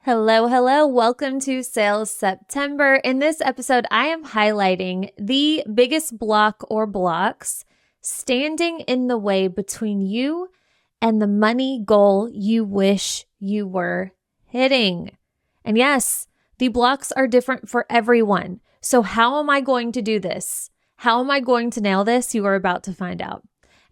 Hello, hello. Welcome to Sales September. In this episode, I am highlighting the biggest block or blocks standing in the way between you and the money goal you wish you were hitting. And yes, the blocks are different for everyone. So how am I going to do this? How am I going to nail this? You are about to find out.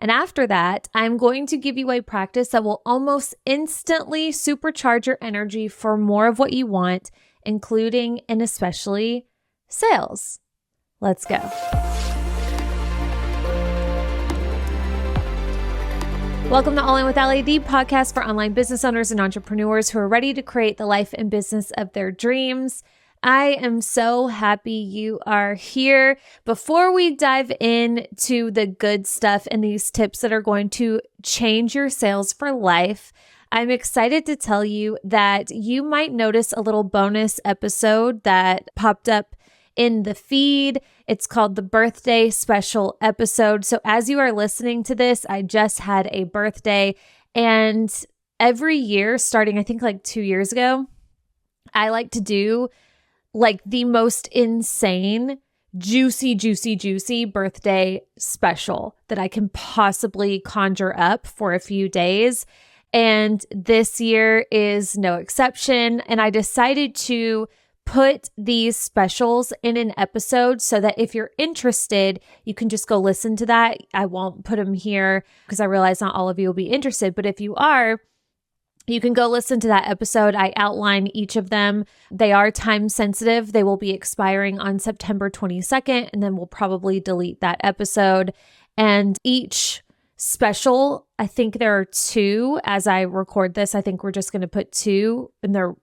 And after that, I'm going to give you a practice that will almost instantly supercharge your energy for more of what you want, including and especially sales. Let's go. Welcome to All In with Allie, the podcast for online business owners and entrepreneurs who are ready to create the life and business of their dreams. I am so happy you are here. Before we dive into the good stuff and these tips that are going to change your sales for life, I'm excited to tell you that you might notice a little bonus episode that popped up in the feed. It's called the birthday special episode. So as you are listening to this, I just had a birthday, and every year, starting I think like 2 years ago, I like to do like the most insane, juicy birthday special that I can possibly conjure up for a few days. And this year is no exception. And I decided to put these specials in an episode so that if you're interested, you can just go listen to that. I won't put them here because I realize not all of you will be interested. But if you are, you can go listen to that episode. I outline each of them. They are time sensitive. They will be expiring on September 22nd, and then we'll probably delete that episode. And each special, I think there are two as I record this. I think we're just going to put two, and they're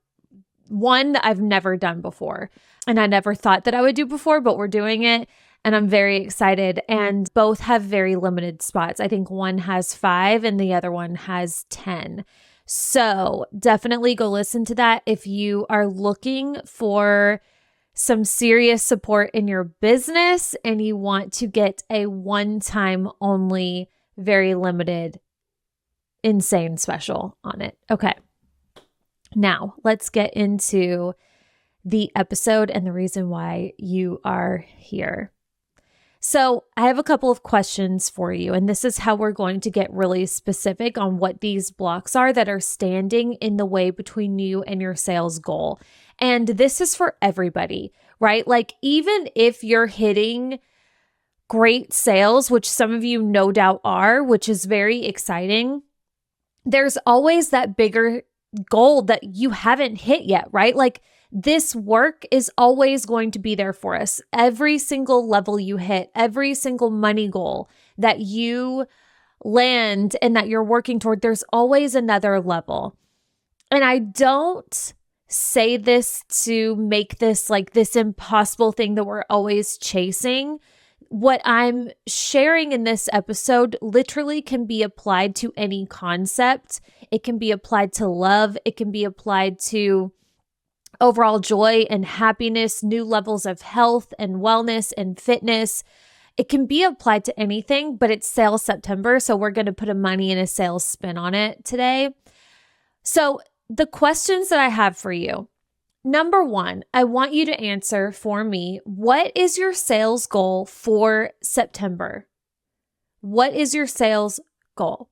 one that I've never done before, and I never thought that I would do before, but we're doing it. And I'm very excited. And both have very limited spots. I think one has 5 and the other one has 10. So definitely go listen to that if you are looking for some serious support in your business and you want to get a one-time only, very limited, insane special on it. Okay. Now let's get into the episode and the reason why you are here. So I have a couple of questions for you, and this is how we're going to get really specific on what these blocks are that are standing in the way between you and your sales goal. And this is for everybody, right? Like even if you're hitting great sales, which some of you no doubt are, which is very exciting, there's always that bigger goal that you haven't hit yet, right? Like this work is always going to be there for us. Every single level you hit, every single money goal that you land and that you're working toward, there's always another level. And I don't say this to make this like this impossible thing that we're always chasing. What I'm sharing in this episode literally can be applied to any concept. It can be applied to love. It can be applied to overall joy and happiness, new levels of health and wellness and fitness. It can be applied to anything, but it's Sales September, so we're going to put a money and a sales spin on it today. So the questions that I have for you, number one, I want you to answer for me, what is your sales goal for September? What is your sales goal?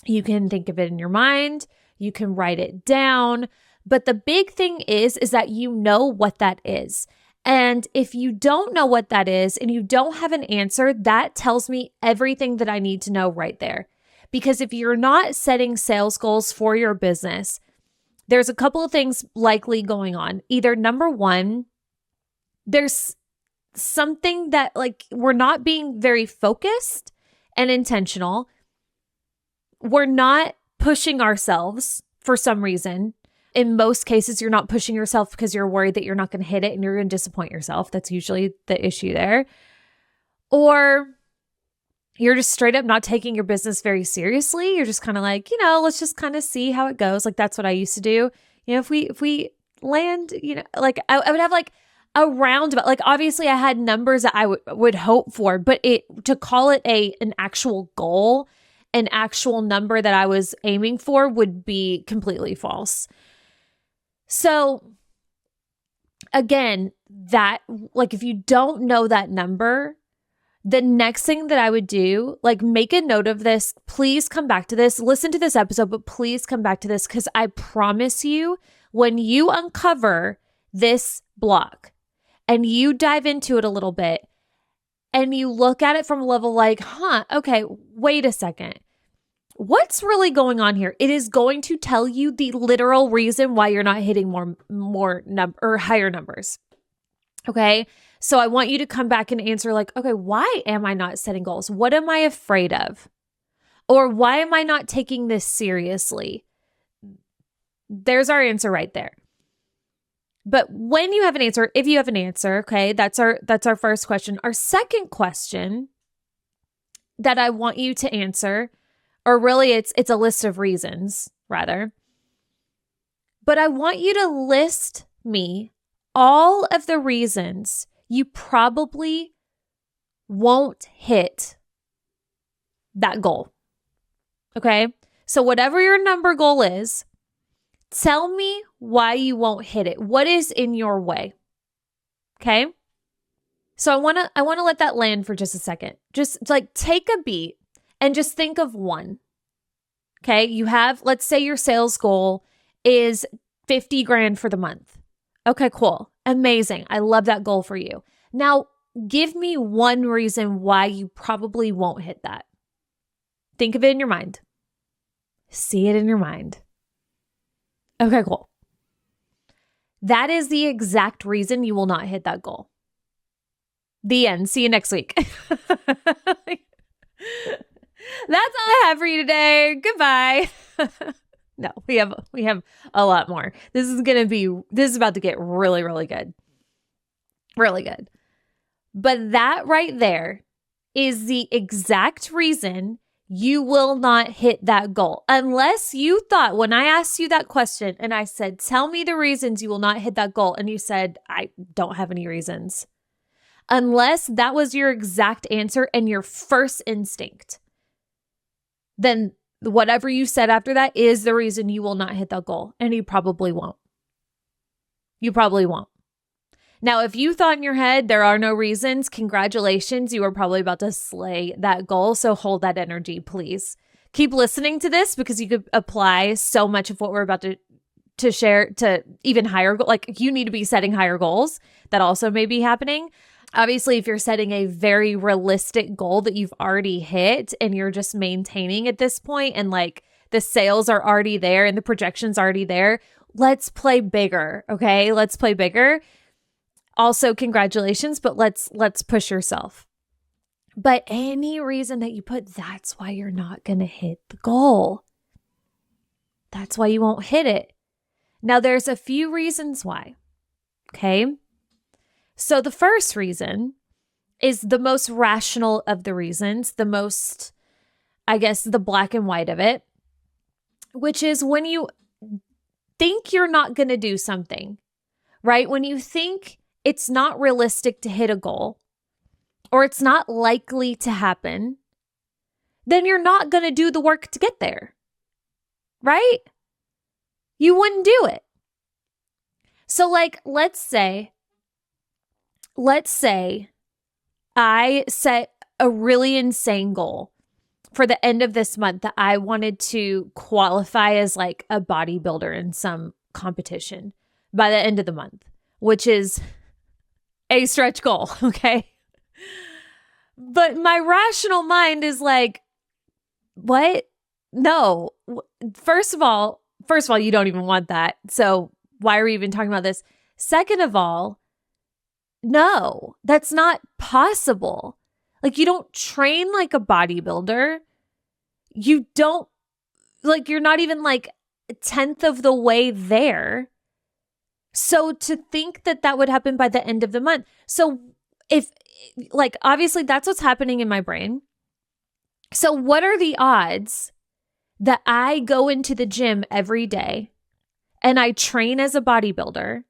You can think of it in your mind. You can write it down. But the big thing is that you know what that is. And if you don't know what that is and you don't have an answer, that tells me everything that I need to know right there. Because if you're not setting sales goals for your business, there's a couple of things likely going on. Either number one, there's something that like we're not being very focused and intentional. We're not pushing ourselves for some reason. In most cases, you're not pushing yourself because you're worried that you're not going to hit it and you're going to disappoint yourself. That's usually the issue there. Or you're just straight up not taking your business very seriously. You're just kind of like, let's just kind of see how it goes. Like that's what I used to do. If we land, like I would have like a roundabout, like obviously I had numbers that I would hope for, but to call it an actual goal, an actual number that I was aiming for would be completely false. So again, that, like, if you don't know that number, the next thing that I would do, like, make a note of this. Please come back to this. Listen to this episode, but please come back to this, because I promise you, when you uncover this block and you dive into it a little bit and you look at it from a level like, okay, wait a second. What's really going on here? It is going to tell you the literal reason why you're not hitting higher numbers. Okay. So I want you to come back and answer like, okay, why am I not setting goals? What am I afraid of? Or why am I not taking this seriously? There's our answer right there. But when you have an answer, if you have an answer, okay, that's our first question. Our second question that I want you to answer, or really it's a list of reasons rather, but I want you to list me all of the reasons you probably won't hit that goal. Okay? So whatever your number goal is, tell me why you won't hit it. What is in your way? Okay? So I want to let that land for just a second. Just like take a beat and just think of one. Okay? You have, let's say your sales goal is 50 grand for the month. Okay, cool. Amazing. I love that goal for you. Now, give me one reason why you probably won't hit that. Think of it in your mind. See it in your mind. Okay, cool. That is the exact reason you will not hit that goal. The end. See you next week. That's all I have for you today. Goodbye. No, we have a lot more. This is about to get really, really good. Really good. But that right there is the exact reason you will not hit that goal. Unless you thought, when I asked you that question and I said, tell me the reasons you will not hit that goal. And you said, I don't have any reasons. Unless that was your exact answer and your first instinct, then whatever you said after that is the reason you will not hit that goal. And you probably won't. You probably won't. Now, if you thought in your head there are no reasons, congratulations, you are probably about to slay that goal. So hold that energy, please. Keep listening to this because you could apply so much of what we're about to share to even higher goals. Like, you need to be setting higher goals. That also may be happening. Obviously, if you're setting a very realistic goal that you've already hit and you're just maintaining at this point, and like the sales are already there and the projections already there, let's play bigger. Okay. Let's play bigger. Also, congratulations, but let's push yourself. But any reason that you put, that's why you're not going to hit the goal. That's why you won't hit it. Now, there's a few reasons why. Okay. So the first reason is the most rational of the reasons, the most, I guess, the black and white of it, which is when you think you're not going to do something, right? When you think it's not realistic to hit a goal or it's not likely to happen, then you're not going to do the work to get there, right? You wouldn't do it. So like, let's say I set a really insane goal for the end of this month that I wanted to qualify as like a bodybuilder in some competition by the end of the month, which is a stretch goal, okay? But my rational mind is like, what? No. First of all, you don't even want that. So why are we even talking about this? Second of all, no, that's not possible. Like, you don't train like a bodybuilder. You don't, like, you're not even like a tenth of the way there. So to think that that would happen by the end of the month. So if, like, obviously that's what's happening in my brain. So what are the odds that I go into the gym every day and I train as a bodybuilder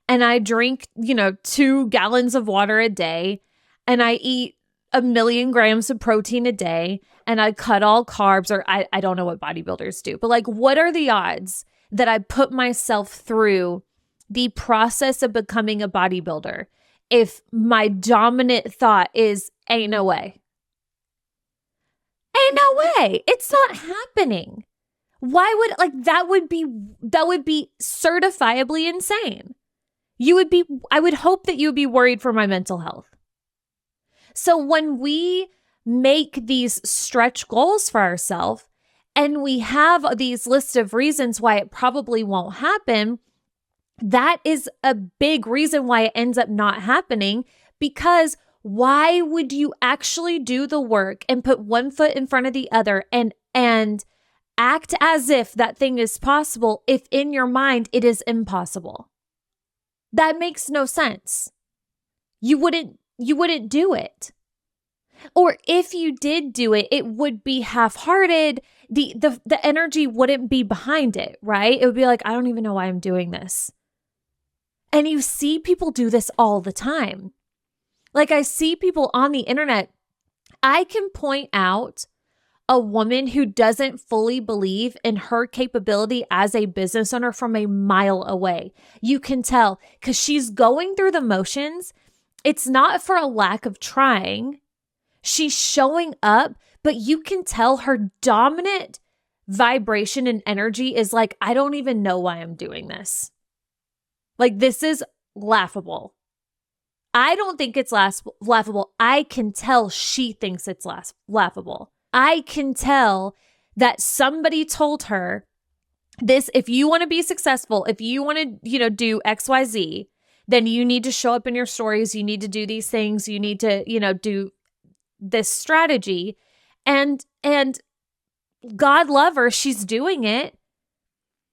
and I drink, 2 gallons of water a day and I eat 1,000,000 grams of protein a day and I cut all carbs, or I don't know what bodybuilders do, but like, what are the odds that I put myself through the process of becoming a bodybuilder if my dominant thought is, ain't no way? Ain't no way. It's not happening. Why would, that would be certifiably insane. I would hope that you would be worried for my mental health. So when we make these stretch goals for ourselves and we have these lists of reasons why it probably won't happen, that is a big reason why it ends up not happening, because why would you actually do the work and put one foot in front of the other and act as if that thing is possible if in your mind it is impossible? That makes no sense. You wouldn't do it. Or if you did do it, it would be half-hearted. The energy wouldn't be behind it, right? It would be like, I don't even know why I'm doing this. And you see people do this all the time. Like, I see people on the internet. I can point out a woman who doesn't fully believe in her capability as a business owner from a mile away. You can tell because she's going through the motions. It's not for a lack of trying. She's showing up, but you can tell her dominant vibration and energy is like, I don't even know why I'm doing this. Like, this is laughable. I don't think it's laughable. I can tell she thinks it's laughable. I can tell that somebody told her this, if you want to be successful, if you want to, do XYZ, then you need to show up in your stories. You need to do these things. You need to, do this strategy. And God love her, she's doing it.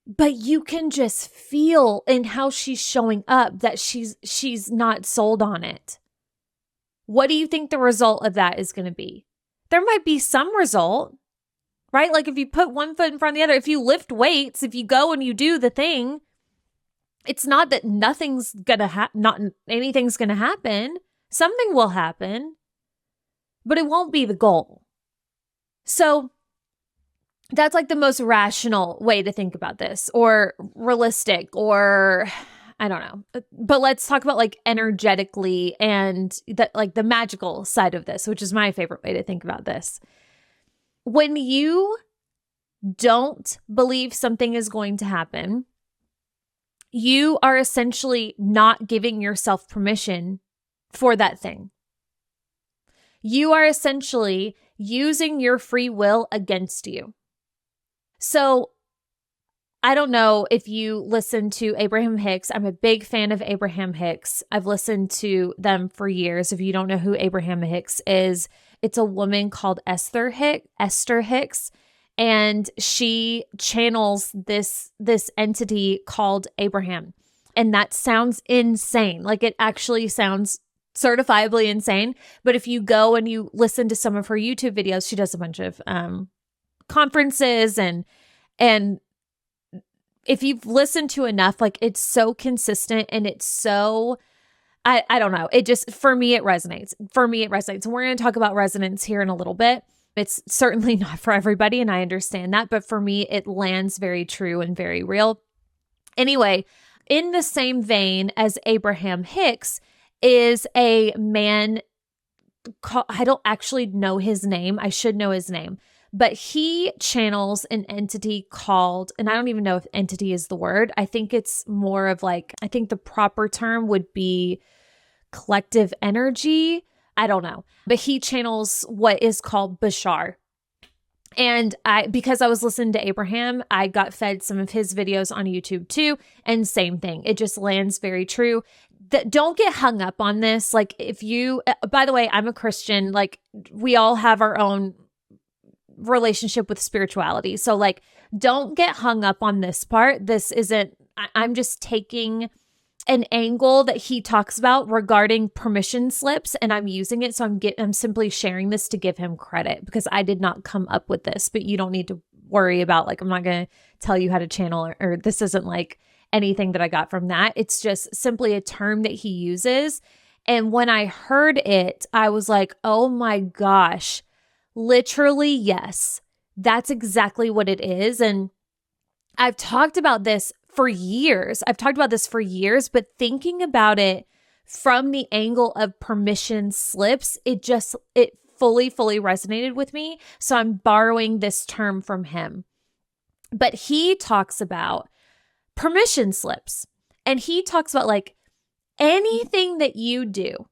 But you can just feel in how she's showing up that she's not sold on it. What do you think the result of that is going to be? There might be some result, right? Like if you put one foot in front of the other, if you lift weights, if you go and you do the thing, it's not that nothing's going to not anything's going to happen. Something will happen, but it won't be the goal. So that's like the most rational way to think about this, or realistic, or I don't know. But let's talk about like energetically and the magical side of this, which is my favorite way to think about this. When you don't believe something is going to happen, you are essentially not giving yourself permission for that thing. You are essentially using your free will against you. So I don't know if you listen to Abraham Hicks. I'm a big fan of Abraham Hicks. I've listened to them for years. If you don't know who Abraham Hicks is, it's a woman called Esther Hicks, and she channels this entity called Abraham. And that sounds insane. Like, it actually sounds certifiably insane. But if you go and you listen to some of her YouTube videos, she does a bunch of conferences and if you've listened to enough, like, it's so consistent and it's so, I don't know. It just, for me, it resonates. And we're going to talk about resonance here in a little bit. It's certainly not for everybody, and I understand that. But for me, it lands very true and very real. Anyway, in the same vein as Abraham Hicks is a man I don't actually know his name. I should know his name. But he channels an entity called, and I don't even know if entity is the word. I think it's more of like, I think the proper term would be collective energy. I don't know. But he channels what is called Bashar. And because I was listening to Abraham, I got fed some of his videos on YouTube too. And same thing. It just lands very true. Don't get hung up on this. Like, if you, by the way, I'm a Christian. Like, we all have our own relationship with spirituality. So like, don't get hung up on this part. This isn't, I'm just taking an angle that he talks about regarding permission slips, and I'm using it. So I'm simply sharing this to give him credit, because I did not come up with this, but you don't need to worry about, like, I'm not going to tell you how to channel, or this isn't like anything that I got from that. It's just simply a term that he uses. And when I heard it, I was like, oh my gosh, literally, yes, that's exactly what it is. And I've talked about this for years. I've talked about this for years, but thinking about it from the angle of permission slips, it fully resonated with me. So I'm borrowing this term from him. But he talks about permission slips, and he talks about like anything that you do,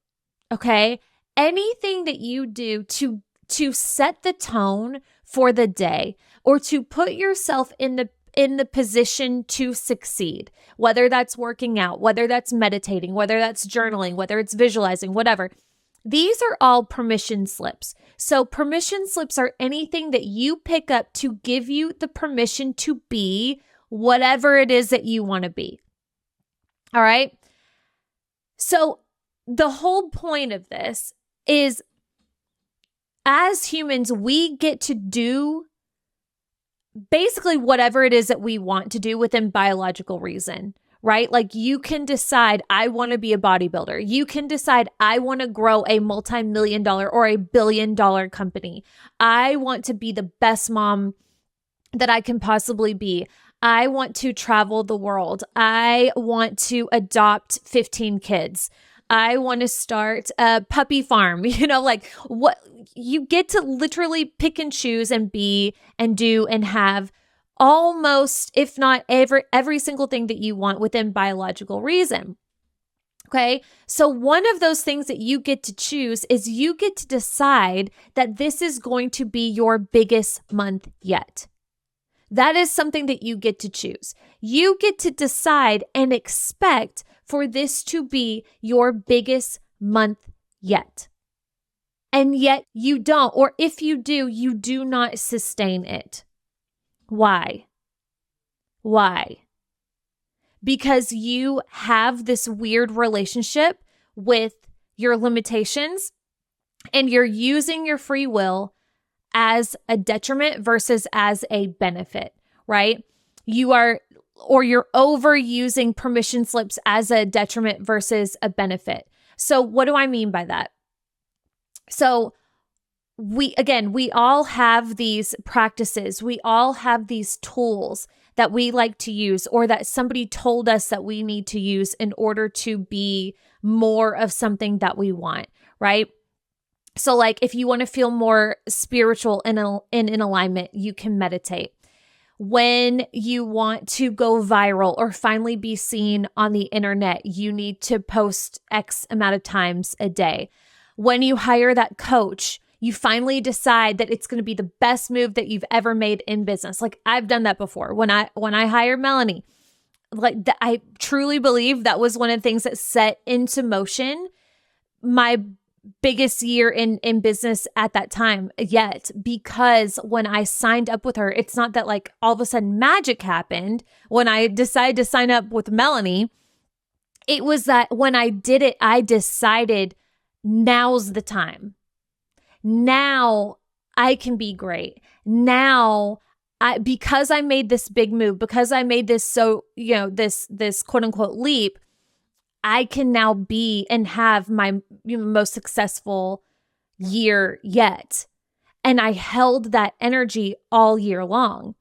okay? Anything that you do to set the tone for the day, or to put yourself in the position to succeed, whether that's working out, whether that's meditating, whether that's journaling, whether it's visualizing, whatever. These are all permission slips. So permission slips are anything that you pick up to give you the permission to be whatever it is that you want to be. All right. So the whole point of this is, as humans, we get to do basically whatever it is that we want to do within biological reason, right? Like you can decide, I want to be a bodybuilder. You can decide, I want to grow a multi-million-dollar or $1 billion company. I want to be the best mom that I can possibly be. I want to travel the world. I want to adopt 15 kids. I want to start a puppy farm. Like what you get to literally pick and choose and be and do and have almost, if not every single thing that you want within biological reason. Okay. So one of those things that you get to choose is you get to decide that this is going to be your biggest month yet. That is something that you get to choose. You get to decide and expect for this to be your biggest month yet. And yet you don't, or if you do, you do not sustain it. Why? Why? Because you have this weird relationship with your limitations, and you're using your free will as a detriment versus as a benefit, right? You're overusing permission slips as a detriment versus a benefit. So what do I mean by that? So we all have these practices. We all have these tools that we like to use, or that somebody told us that we need to use in order to be more of something that we want, right? So like if you want to feel more spiritual and in alignment, you can meditate. When you want to go viral or finally be seen on the internet, you need to post X amount of times a day. When you hire that coach, you finally decide that it's going to be the best move that you've ever made in business. Like I've done that before. When I hired Melanie, I truly believe that was one of the things that set into motion my biggest year in business at that time yet, because when I signed up with her, it's not that like all of a sudden magic happened when I decided to sign up with Melanie. It was that when I did it, I decided now's the time. Now I can be great. Now because I made this big move, because I made this this quote unquote leap, I can now be and have my most successful year yet. And I held that energy all year long.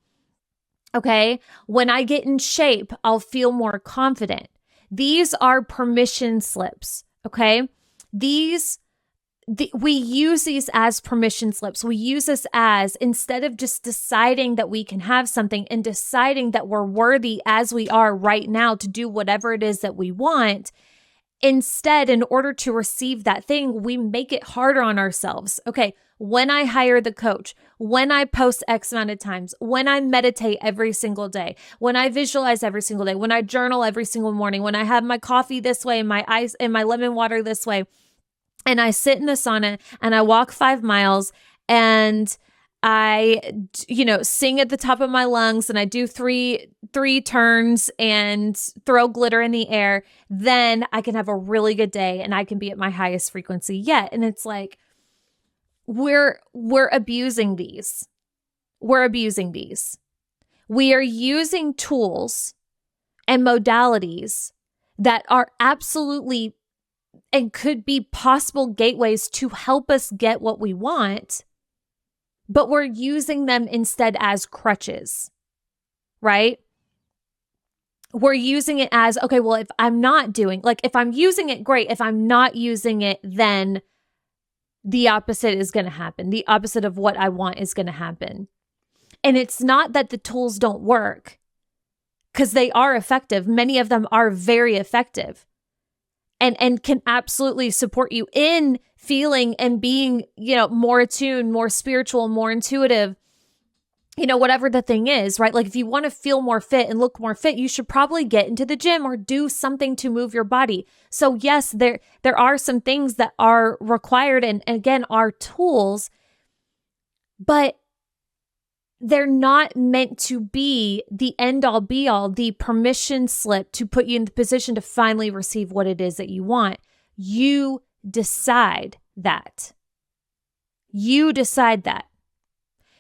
Okay. When I get in shape, I'll feel more confident. These are permission slips. Okay. We use these as permission slips. We use this as, instead of just deciding that we can have something and deciding that we're worthy as we are right now to do whatever it is that we want, instead, in order to receive that thing, we make it harder on ourselves. Okay, when I hire the coach, when I post X amount of times, when I meditate every single day, when I visualize every single day, when I journal every single morning, when I have my coffee this way and my ice and my lemon water this way, and I sit in the sauna and I walk 5 miles and I, sing at the top of my lungs and I do three turns and throw glitter in the air, then I can have a really good day and I can be at my highest frequency yet. And it's like, we're abusing these. We're abusing these. We are using tools and modalities that are absolutely and could be possible gateways to help us get what we want, but we're using them instead as crutches, right? we're using it as, okay, well, if I'm not doing, like if I'm using it, great. If I'm not using it, then the opposite is going to happen. The opposite of what I want is going to happen. And it's not that the tools don't work, because they are effective. Many of them are very effective and can absolutely support you in feeling and being, more attuned, more spiritual, more intuitive, whatever the thing is, right? Like if you want to feel more fit and look more fit, you should probably get into the gym or do something to move your body. So yes, there are some things that are required and again, are tools, but they're not meant to be the end all be all, the permission slip to put you in the position to finally receive what it is that you want. You decide that. You decide that.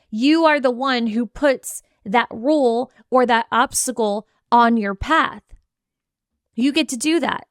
You are the one who puts that rule or that obstacle on your path. You get to do that.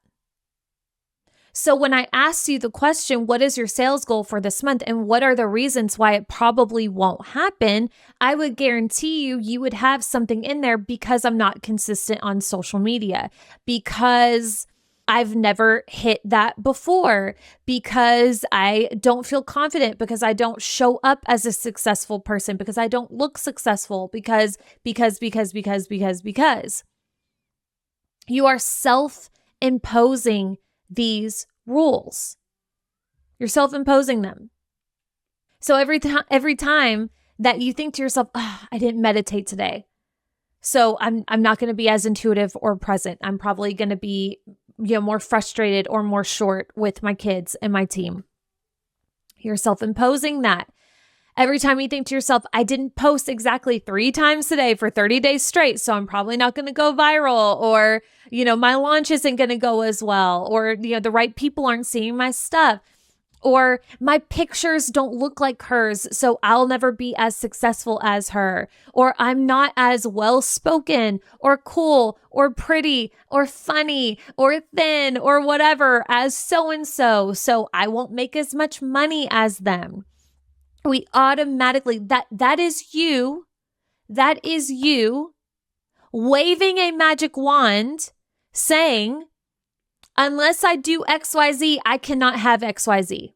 So when I asked you the question, what is your sales goal for this month and what are the reasons why it probably won't happen? I would guarantee you would have something in there because I'm not consistent on social media, because I've never hit that before, because I don't feel confident, because I don't show up as a successful person, because I don't look successful, because. You are self-imposing these rules. You're self-imposing them. So every time that you think to yourself, I didn't meditate today, so I'm not going to be as intuitive or present. I'm probably going to be more frustrated or more short with my kids and my team. You're self-imposing that. Every time you think to yourself, I didn't post exactly 3 times today for 30 days straight, so I'm probably not going to go viral, or, my launch isn't going to go as well, or, the right people aren't seeing my stuff, or my pictures don't look like hers, so I'll never be as successful as her, or I'm not as well-spoken or cool or pretty or funny or thin or whatever as so-and-so, so I won't make as much money as them. We automatically, that is you waving a magic wand saying, unless I do XYZ, I cannot have XYZ.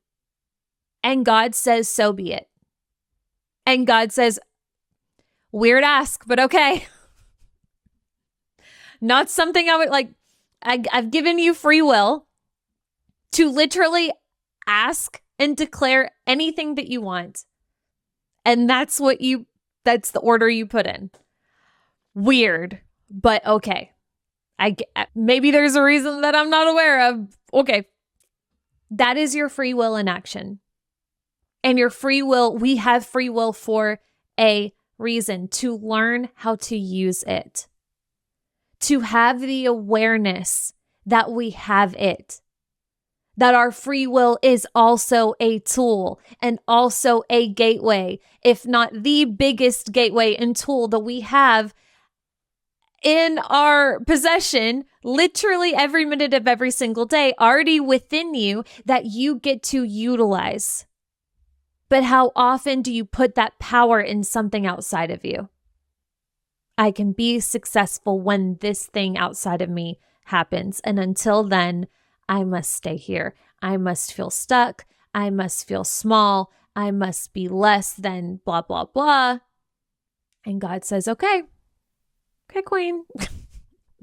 And God says, so be it. And God says, weird ask, but okay. Not something I would like. I've given you free will to literally ask and declare anything that you want. And that's the order you put in. Weird, but okay. Maybe there's a reason that I'm not aware of. Okay. That is your free will in action. And your free will, we have free will for a reason, to learn how to use it. To have the awareness that we have it. That our free will is also a tool and also a gateway, if not the biggest gateway and tool that we have in our possession, literally every minute of every single day, already within you, that you get to utilize. But how often do you put that power in something outside of you? I can be successful when this thing outside of me happens. And until then, I must stay here. I must feel stuck. I must feel small. I must be less than blah, blah, blah. And God says, okay, queen.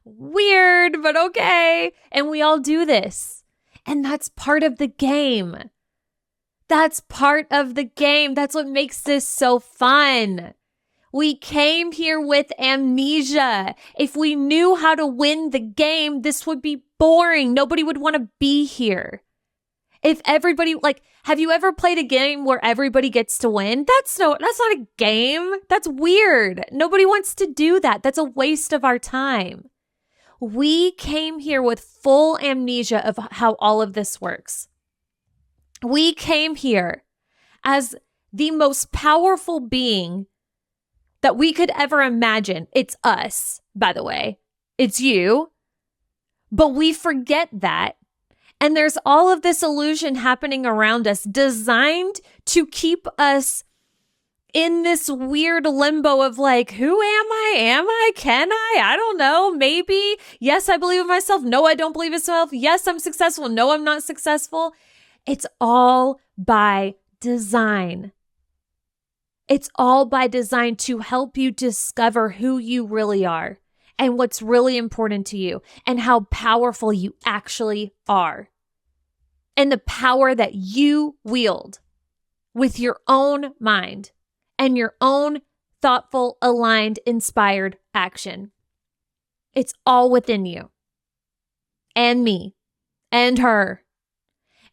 Weird, but okay. And we all do this. And that's part of the game. That's part of the game. That's what makes this so fun. We came here with amnesia. If we knew how to win the game, this would be boring. Nobody would want to be here. If everybody, have you ever played a game where everybody gets to win? That's not a game. That's weird. Nobody wants to do that. That's a waste of our time. We came here with full amnesia of how all of this works. We came here as the most powerful being that we could ever imagine. It's us, by the way. It's you. But we forget that. And there's all of this illusion happening around us designed to keep us in this weird limbo of like, who am I? Am I? Can I? I don't know. Maybe. Yes, I believe in myself. No, I don't believe in myself. Yes, I'm successful. No, I'm not successful. It's all by design. It's all by design to help you discover who you really are and what's really important to you and how powerful you actually are and the power that you wield with your own mind and your own thoughtful, aligned, inspired action. It's all within you and me and her.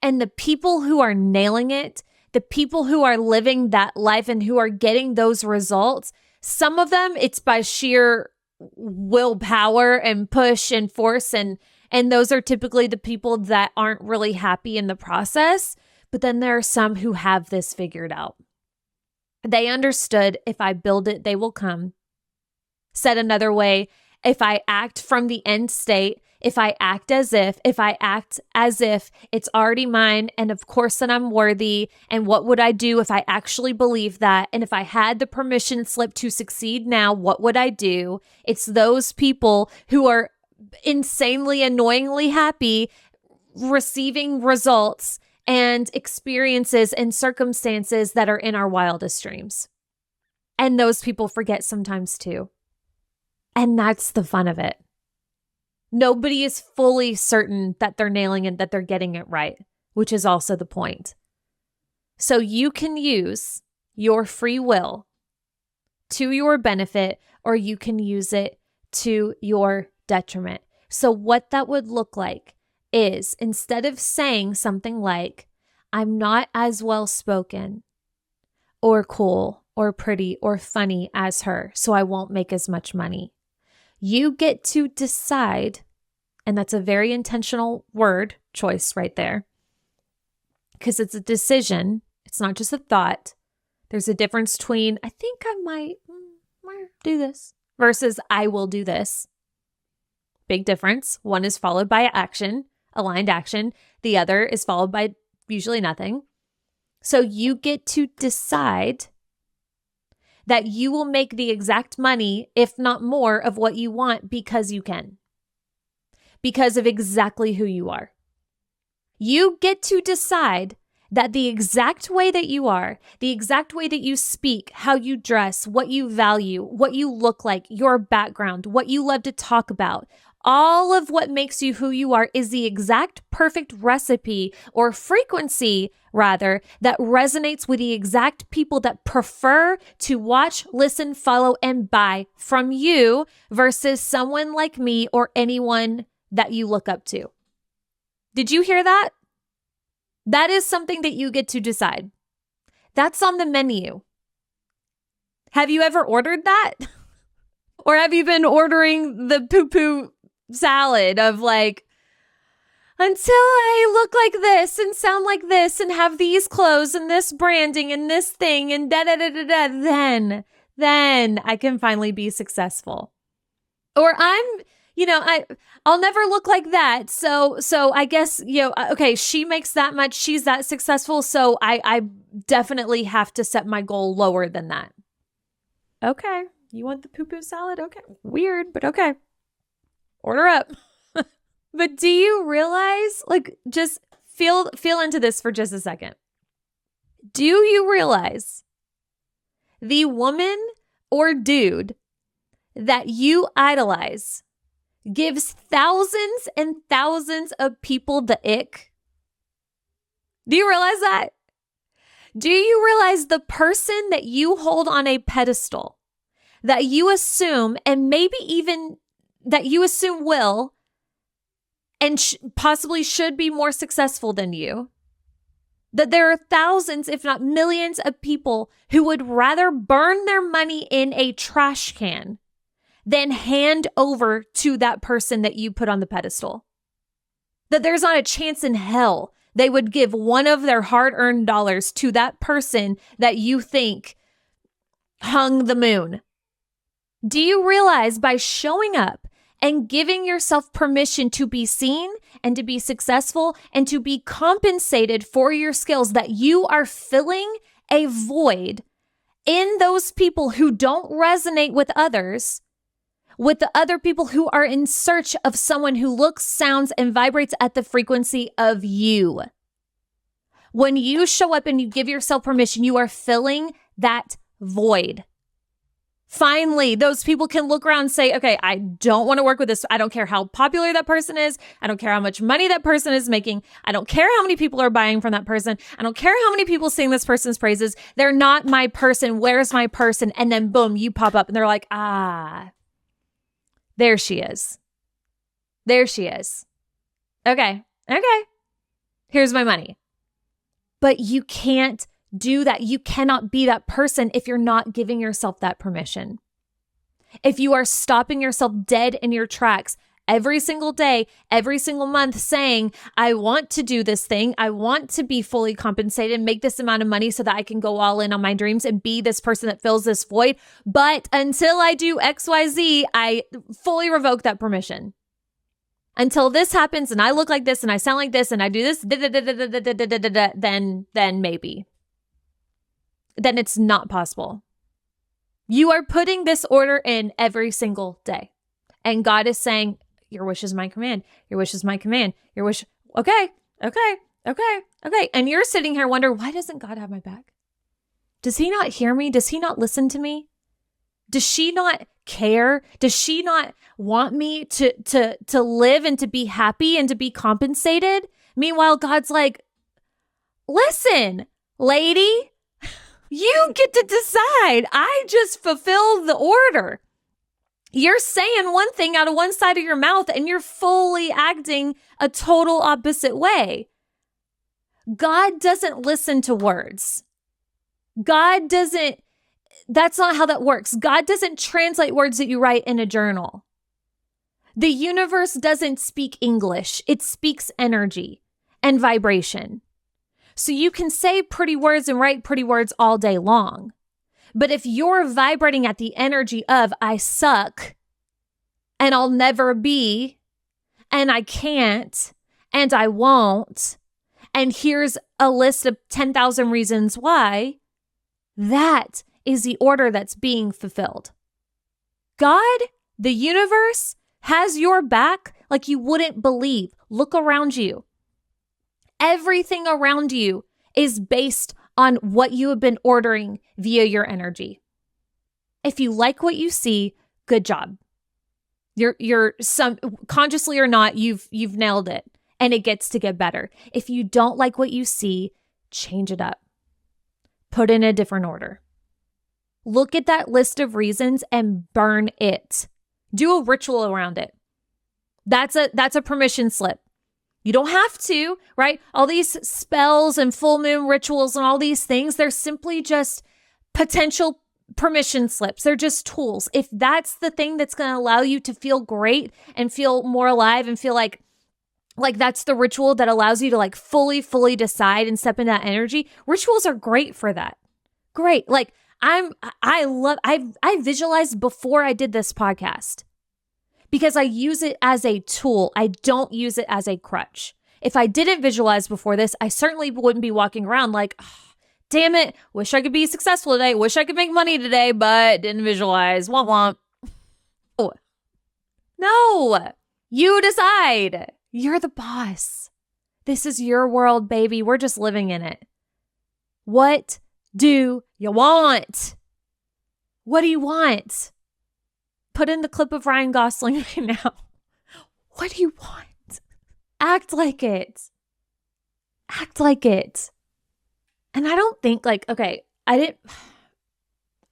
And the people who are nailing it, the people who are living that life and who are getting those results, some of them it's by sheer willpower and push and force. And those are typically the people that aren't really happy in the process. But then there are some who have this figured out. They understood if I build it, they will come. Said another way, if I act from the end state, if I act as if it's already mine, and of course that I'm worthy, and what would I do if I actually believe that? And if I had the permission slip to succeed now, what would I do? It's those people who are insanely, annoyingly happy receiving results and experiences and circumstances that are in our wildest dreams. And those people forget sometimes too. And that's the fun of it. Nobody is fully certain that they're nailing it, that they're getting it right, which is also the point. So you can use your free will to your benefit, or you can use it to your detriment. So what that would look like is, instead of saying something like, I'm not as well spoken or cool or pretty or funny as her, so I won't make as much money. You get to decide, and that's a very intentional word choice right there, because it's a decision. It's not just a thought. There's a difference between, I think I might do this versus I will do this. Big difference. One is followed by action, aligned action. The other is followed by usually nothing. So you get to decide that you will make the exact money, if not more, of what you want because you can. Because of exactly who you are. You get to decide that the exact way that you are, the exact way that you speak, how you dress, what you value, what you look like, your background, what you love to talk about, all of what makes you who you are is the exact perfect recipe or frequency, rather, that resonates with the exact people that prefer to watch, listen, follow, and buy from you versus someone like me or anyone that you look up to. Did you hear that? That is something that you get to decide. That's on the menu. Have you ever ordered that? Or have you been ordering the poo-poo salad of like, until I look like this and sound like this and have these clothes and this branding and this thing and da-da-da-da-da, then I can finally be successful. Or I'll never look like that. So I guess, okay, she makes that much, she's that successful, so I definitely have to set my goal lower than that. Okay, you want the poo-poo salad? Okay, weird, but okay. Order up. But do you realize, just feel into this for just a second. Do you realize the woman or dude that you idolize gives thousands and thousands of people the ick? Do you realize that? Do you realize the person that you hold on a pedestal, that you assume, and maybe even that you assume will, and possibly should be more successful than you, that there are thousands, if not millions of people who would rather burn their money in a trash can than hand over to that person that you put on the pedestal? That there's not a chance in hell they would give one of their hard-earned dollars to that person that you think hung the moon. Do you realize by showing up and giving yourself permission to be seen and to be successful and to be compensated for your skills, that you are filling a void in those people who don't resonate with others, with the other people who are in search of someone who looks, sounds, and vibrates at the frequency of you. When you show up and you give yourself permission, you are filling that void. Finally, those people can look around and say, okay, I don't want to work with this. I don't care how popular that person is. I don't care how much money that person is making. I don't care how many people are buying from that person. I don't care how many people sing this person's praises. They're not my person. Where's my person? And then boom, you pop up and they're like, there she is. There she is. Okay. Here's my money. But you can't do that. You cannot be that person if you're not giving yourself that permission. If you are stopping yourself dead in your tracks every single day, every single month saying, I want to do this thing. I want to be fully compensated, make this amount of money so that I can go all in on my dreams and be this person that fills this void. But until I do XYZ, I fully revoke that permission. Until this happens and I look like this and I sound like this and I do this, then maybe. Then it's not possible. You are putting this order in every single day. And God is saying, your wish is my command. Your wish is my command. Your wish. Okay. And you're sitting here wondering, why doesn't God have my back? Does he not hear me? Does he not listen to me? Does she not care? Does she not want me to live and to be happy and to be compensated? Meanwhile, God's like, listen, lady, you get to decide. I just fulfilled the order. You're saying one thing out of one side of your mouth and you're fully acting a total opposite way. God doesn't listen to words. That's not how that works. God doesn't translate words that you write in a journal. The universe doesn't speak English. It speaks energy and vibration. So you can say pretty words and write pretty words all day long. But if you're vibrating at the energy of, I suck, and I'll never be, and I can't, and I won't, and here's a list of 10,000 reasons why, that is the order that's being fulfilled. God, the universe, has your back like you wouldn't believe. Look around you. Everything around you is based on what you have been ordering via your energy. If you like what you see, good job. You're some consciously or not, you've nailed it, and it gets to get better. If you don't like what you see, change it up. Put in a different order. Look at that list of reasons and burn it. Do a ritual around it. That's a permission slip. You don't have to, right? All these spells and full moon rituals and all these things, they're simply just potential permission slips. They're just tools. If that's the thing that's going to allow you to feel great and feel more alive and feel like that's the ritual that allows you to like fully decide and step into that energy, rituals are great for that. Great. Like I visualized before I did this podcast, because I use it as a tool. I don't use it as a crutch. If I didn't visualize before this, I certainly wouldn't be walking around like, oh, damn it, wish I could be successful today. Wish I could make money today, but didn't visualize. Womp womp. Oh. No, you decide. You're the boss. This is your world, baby. We're just living in it. What do you want? What do you want? Put in the clip of Ryan Gosling right now. What do you want? Act like it. Act like it. And I don't think I'm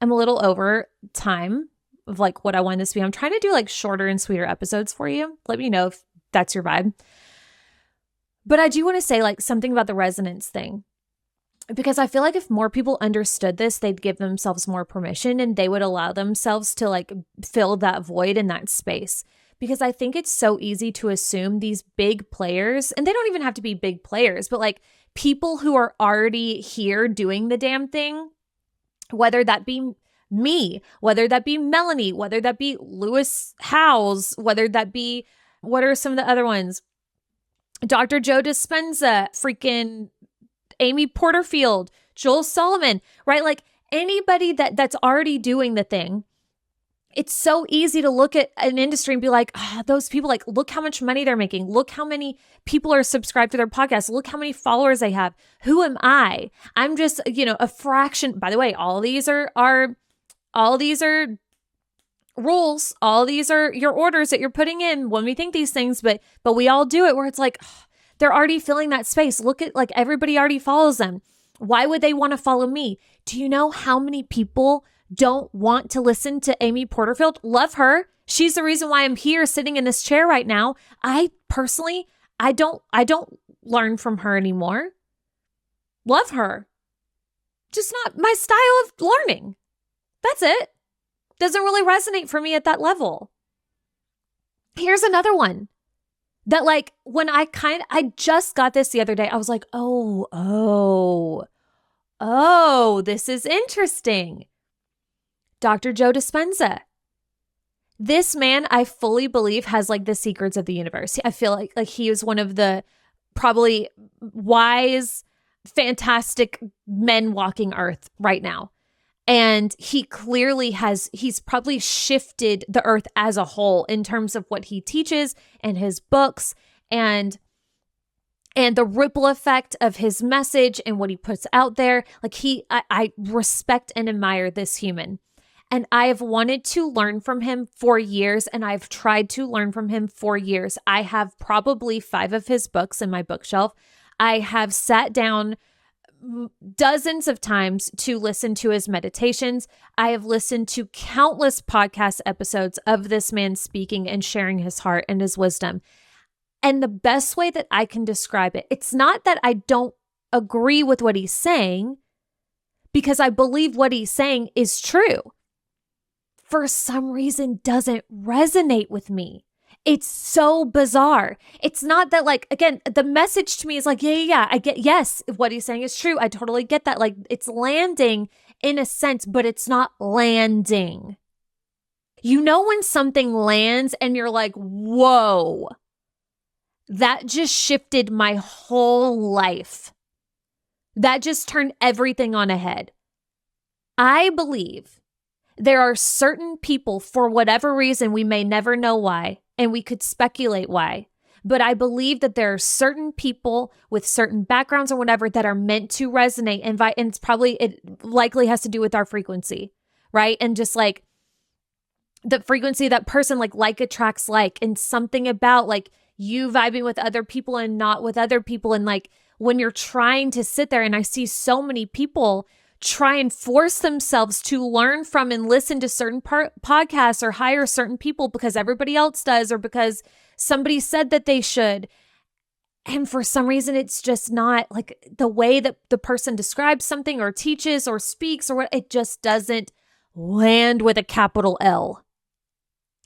a little over time of like what I want this to be. I'm trying to do like shorter and sweeter episodes for you. Let me know if that's your vibe. But I do want to say like something about the resonance thing, because I feel like if more people understood this, they'd give themselves more permission and they would allow themselves to like fill that void in that space. Because I think it's so easy to assume these big players, and they don't even have to be big players, but like people who are already here doing the damn thing, whether that be me, whether that be Melanie, whether that be Lewis Howes, whether that be, what are some of the other ones? Dr. Joe Dispenza, freaking Amy Porterfield, Joel Solomon, right? Like anybody that's already doing the thing, it's so easy to look at an industry and be like, those people, like, look how much money they're making. Look how many people are subscribed to their podcast. Look how many followers they have. Who am I? I'm just, a fraction. By the way, all these are rules. All these are your orders that you're putting in when we think these things, but we all do it where it's like, they're already filling that space. Look at, like, everybody already follows them. Why would they want to follow me? Do you know how many people don't want to listen to Amy Porterfield? Love her. She's the reason why I'm here sitting in this chair right now. I personally, I don't learn from her anymore. Love her. Just not my style of learning. That's it. Doesn't really resonate for me at that level. Here's another one that, like, when I just got this the other day, I was like, oh, this is interesting. Dr. Joe Dispenza. This man, I fully believe, has, like, the secrets of the universe. I feel like he is one of the probably wise, fantastic men walking earth right now. And he clearly he's probably shifted the earth as a whole in terms of what he teaches and his books and the ripple effect of his message and what he puts out there. Like, I respect and admire this human. And I have wanted to learn from him for years, and I've tried to learn from him for years. I have probably 5 of his books in my bookshelf. I have sat down dozens of times to listen to his meditations. I have listened to countless podcast episodes of this man speaking and sharing his heart and his wisdom. And the best way that I can describe it, it's not that I don't agree with what he's saying, because I believe what he's saying is true. For some reason, doesn't resonate with me. It's so bizarre. It's not that, like, again, the message to me is like, yeah, I get, yes, what he's saying is true. I totally get that. Like, it's landing in a sense, but it's not landing. You know when something lands and you're like, whoa, that just shifted my whole life. That just turned everything on a head. I believe there are certain people, for whatever reason, we may never know why, and we could speculate why, but I believe that there are certain people with certain backgrounds or whatever that are meant to resonate, and it likely has to do with our frequency, right? And just like the frequency of that person, like attracts like, and something about like you vibing with other people and not with other people. And like when you're trying to sit there, and I see so many people try and force themselves to learn from and listen to certain podcasts or hire certain people because everybody else does, or because somebody said that they should. And for some reason, it's just not like the way that the person describes something or teaches or speaks or what, it just doesn't land with a capital L.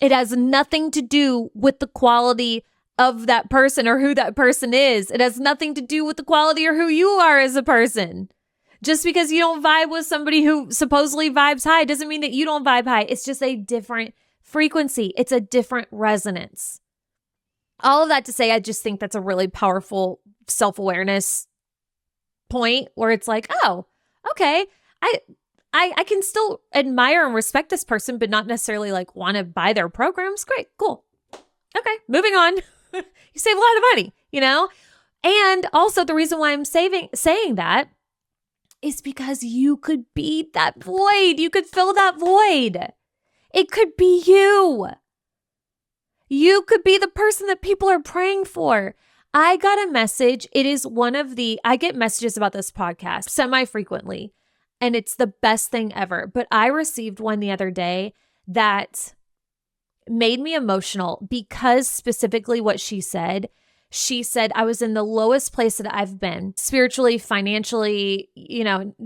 It has nothing to do with the quality of that person or who that person is. It has nothing to do with the quality or who you are as a person. Just because you don't vibe with somebody who supposedly vibes high doesn't mean that you don't vibe high. It's just a different frequency. It's a different resonance. All of that to say, I just think that's a really powerful self-awareness point where it's like, oh, okay, I can still admire and respect this person, but not necessarily like want to buy their programs. Great, cool. Okay, moving on. You save a lot of money, you know? And also the reason why I'm saying that is because you could be that void. You could fill that void. It could be you. You could be the person that people are praying for. I got a message. It is I get messages about this podcast semi-frequently, and it's the best thing ever. But I received one the other day that made me emotional because specifically what she said. She said, I was in the lowest place that I've been spiritually, financially,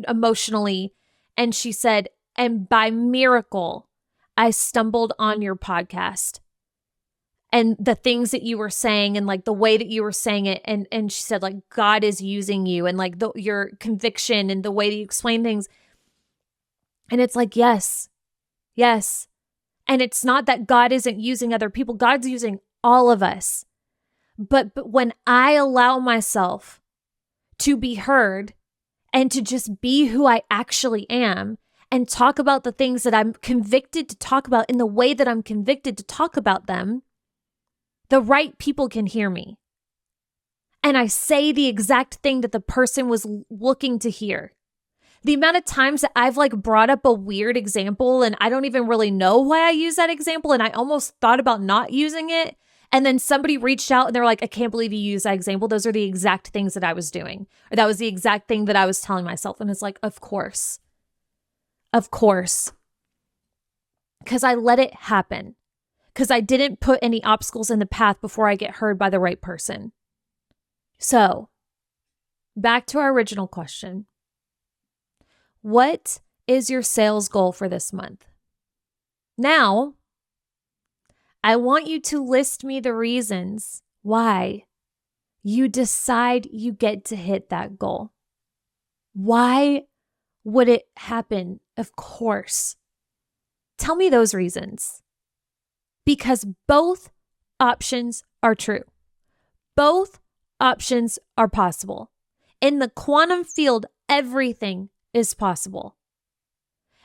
emotionally. And she said, and by miracle, I stumbled on your podcast and the things that you were saying and like the way that you were saying it. And she said, like, God is using you and like your conviction and the way that you explain things. And it's like, yes. And it's not that God isn't using other people. God's using all of us. But when I allow myself to be heard and to just be who I actually am and talk about the things that I'm convicted to talk about in the way that I'm convicted to talk about them, the right people can hear me. And I say the exact thing that the person was looking to hear. The amount of times that I've brought up a weird example and I don't even really know why I use that example, and I almost thought about not using it. And then somebody reached out and they're like, I can't believe you used that example. Those are the exact things that I was doing. Or that was the exact thing that I was telling myself. And it's like, of course. Of course. Because I let it happen. Because I didn't put any obstacles in the path before I get heard by the right person. So, back to our original question. What is your sales goal for this month? Now, I want you to list me the reasons why you decide you get to hit that goal. Why would it happen? Of course. Tell me those reasons. Because both options are true. Both options are possible. In the quantum field, everything is possible.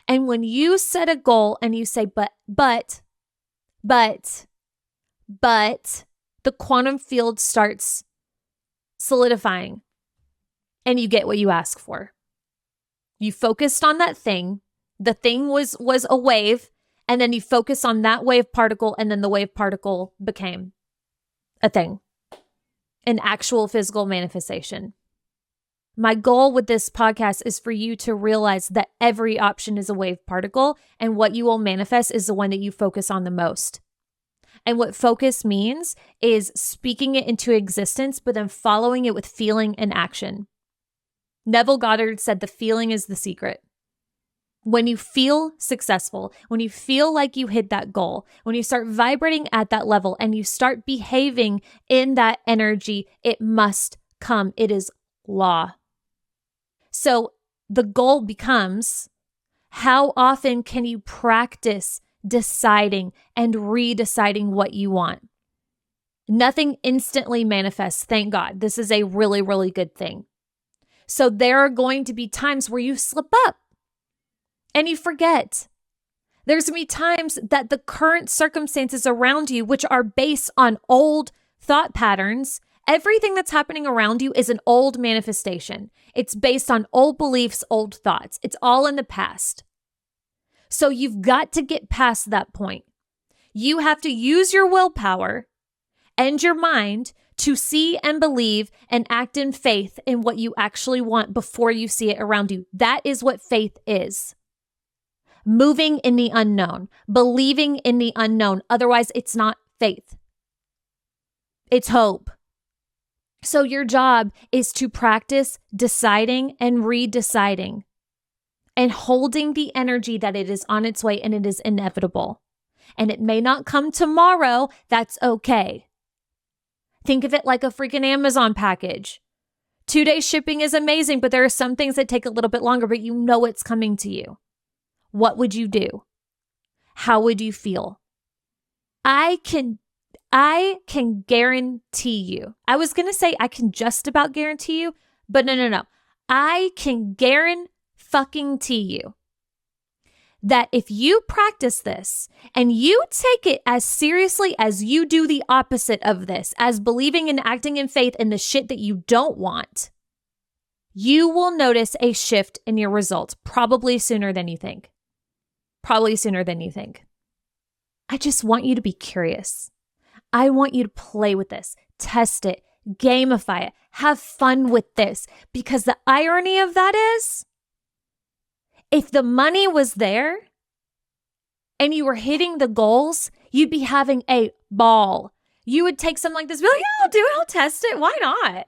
And when you set a goal and you say, but, the quantum field starts solidifying and you get what you ask for. You focused on that thing. The thing was a wave, and then you focus on that wave particle, and then the wave particle became a thing, an actual physical manifestation. My goal with this podcast is for you to realize that every option is a wave particle, and what you will manifest is the one that you focus on the most. And what focus means is speaking it into existence, but then following it with feeling and action. Neville Goddard said the feeling is the secret. When you feel successful, when you feel like you hit that goal, when you start vibrating at that level and you start behaving in that energy, it must come. It is law. So the goal becomes, how often can you practice deciding and redeciding what you want? Nothing instantly manifests, thank God. This is a really, really good thing. So there are going to be times where you slip up and you forget. There's going to be times that the current circumstances around you, which are based on old thought patterns, everything that's happening around you is an old manifestation. It's based on old beliefs, old thoughts. It's all in the past. So you've got to get past that point. You have to use your willpower and your mind to see and believe and act in faith in what you actually want before you see it around you. That is what faith is. Moving in the unknown, believing in the unknown. Otherwise, it's not faith. It's hope. So your job is to practice deciding and redeciding and holding the energy that it is on its way and it is inevitable. And it may not come tomorrow. That's okay. Think of it like a freaking Amazon package. 2-day shipping is amazing, but there are some things that take a little bit longer, but you know it's coming to you. What would you do? How would you feel? I can guarantee you. I was going to say I can just about guarantee you, but no. I can guarantee you that if you practice this and you take it as seriously as you do the opposite of this, as believing and acting in faith in the shit that you don't want, you will notice a shift in your results probably sooner than you think. I just want you to be curious. I want you to play with this, test it, gamify it, have fun with this, because the irony of that is, if the money was there and you were hitting the goals, you'd be having a ball. You would take something like this, be like, yeah, I'll do it, I'll test it, why not?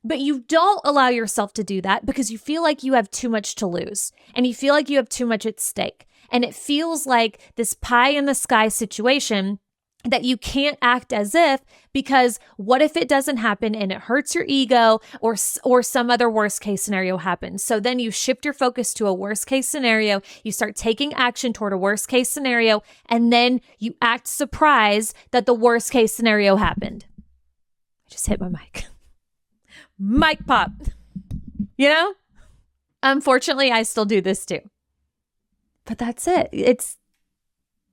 But you don't allow yourself to do that because you feel like you have too much to lose and you feel like you have too much at stake. And it feels like this pie in the sky situation that you can't act as if, because what if it doesn't happen and it hurts your ego or some other worst case scenario happens? So then you shift your focus to a worst case scenario. You start taking action toward a worst case scenario, and then you act surprised that the worst case scenario happened. I just hit my mic. Mic pop. You know? Unfortunately, I still do this too. But that's it.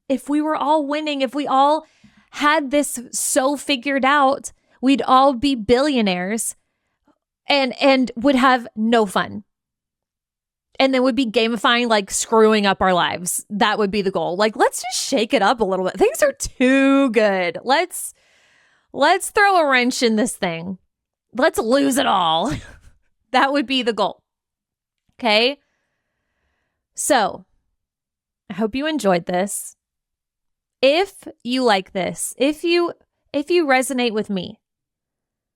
If we were all winning, if we all had this so figured out, we'd all be billionaires and would have no fun. And then would be gamifying, like screwing up our lives. That would be the goal. Like, let's just shake it up a little bit. Things are too good. Let's throw a wrench in this thing. Let's lose it all. That would be the goal. Okay? So, I hope you enjoyed this. If you like this, if you resonate with me,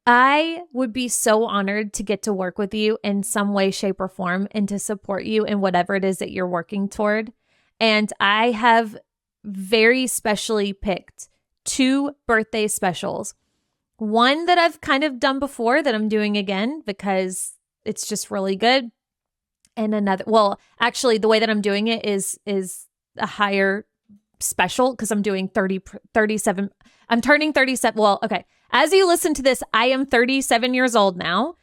I would be so honored to get to work with you in some way, shape, or form and to support you in whatever it is that you're working toward. And I have very specially picked 2 birthday specials. One that I've kind of done before that I'm doing again because it's just really good. And another, well, actually the way that I'm doing it is a higher special because I'm doing 37. I'm turning 37. Well, okay. As you listen to this, I am 37 years old now.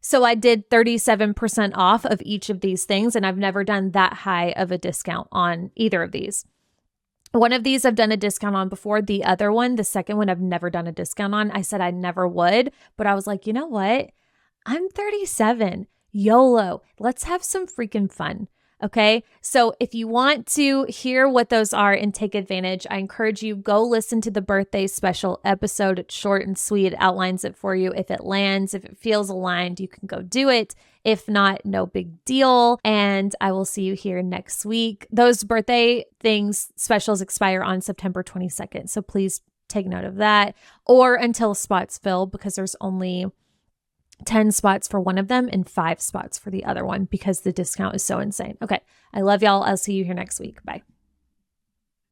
So I did 37% off of each of these things. And I've never done that high of a discount on either of these. One of these I've done a discount on before. The other one, the second one, I've never done a discount on. I said I never would, but I was like, you know what? I'm 37. YOLO. Let's have some freaking fun. Okay. So if you want to hear what those are and take advantage, I encourage you, go listen to the birthday special episode. It's short and sweet. It outlines it for you. If it lands, if it feels aligned, you can go do it. If not, no big deal. And I will see you here next week. Those birthday things specials expire on September 22nd. So please take note of that, or until spots fill, because there's only 10 spots for one of them and 5 spots for the other one because the discount is so insane. Okay. I love y'all. I'll see you here next week. Bye.